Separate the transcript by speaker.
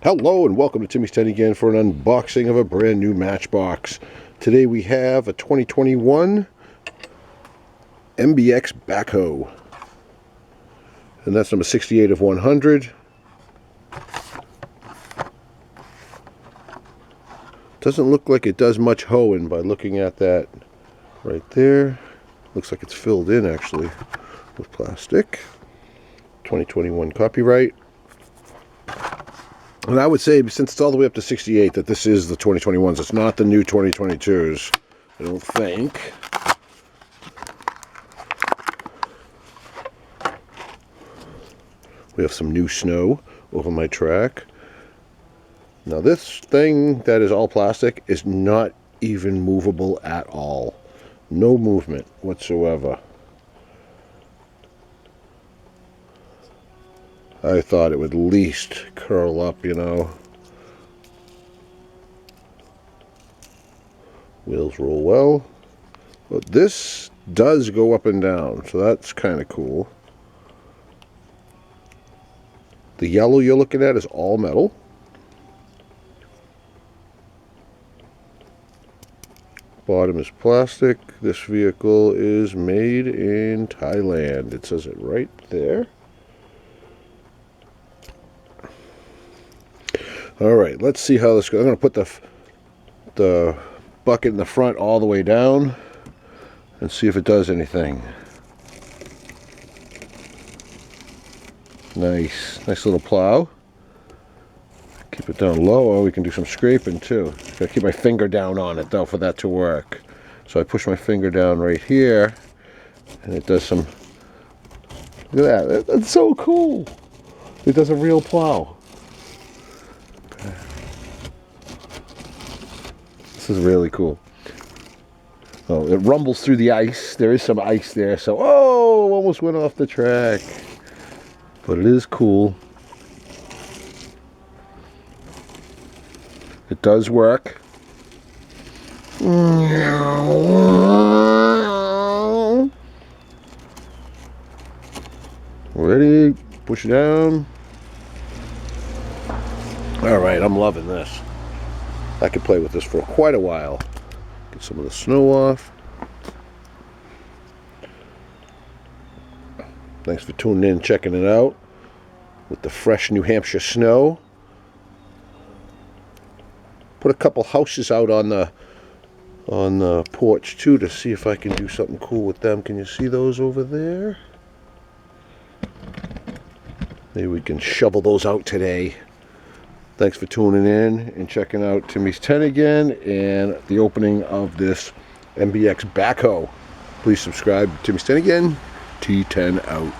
Speaker 1: Hello and welcome to Timmy's 10 again for an unboxing of a brand new Matchbox. Today we have a 2021 MBX Backhoe. And that's number 68 of 100. Doesn't look like it does much hoeing by looking at that right there. Looks like it's filled in actually with plastic. 2021 copyright. And I would say, since it's all the way up to 68, that this is the 2021s. It's not the new 2022s, I don't think. We have some new snow over my track. Now this thing that is all plastic is not even movable at all. No movement whatsoever. I thought it would at least curl up, you know. Wheels roll well. But this does go up and down, so that's kind of cool. The yellow you're looking at is all metal. Bottom is plastic. This vehicle is made in Thailand. It says it right there. Alright, let's see how this goes. I'm going to put the bucket in the front all the way down and see if it does anything. Nice little plow. Keep it down low, or we can do some scraping too. Gotta keep my finger down on it though for that to work. So I push my finger down right here and it does some, look at that, that's so cool. It does a real plow. This is really cool. Oh, it rumbles through the ice. There is some ice there, so oh, almost went off the track. But it is cool. It does work. Ready? Push it down. Alright, I'm loving this. I could play with this for quite a while. Get some of the snow off. Thanks for tuning in and checking it out with the fresh New Hampshire snow. Put a couple houses out on the porch too to see if I can do something cool with them. Can you see those over there? Maybe we can shovel those out today. Thanks for tuning in and checking out Timmy's 10 again and the opening of this MBX Backhoe. Please subscribe to Timmy's 10 again. T10 out.